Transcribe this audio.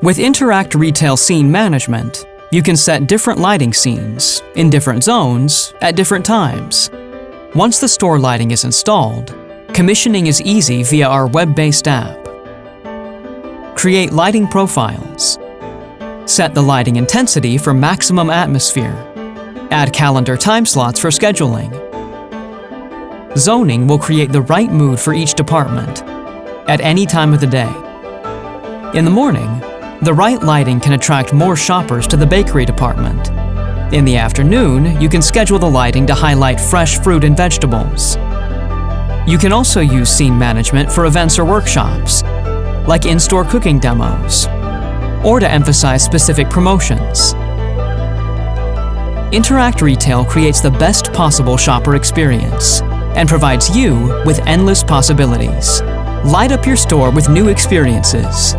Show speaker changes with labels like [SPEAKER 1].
[SPEAKER 1] With Interact Retail Scene Management, you can set different lighting scenes in different zones at different times. Once the store lighting is installed, commissioning is easy via our web-based app. Create lighting profiles. Set the lighting intensity for maximum atmosphere. Add calendar time slots for scheduling. Zoning will create the right mood for each department at any time of the day. In the morning, the right lighting can attract more shoppers to the bakery department. In the afternoon, you can schedule the lighting to highlight fresh fruit and vegetables. You can also use scene management for events or workshops, like in-store cooking demos, or to emphasize specific promotions. Interact Retail creates the best possible shopper experience and provides you with endless possibilities. Light up your store with new experiences.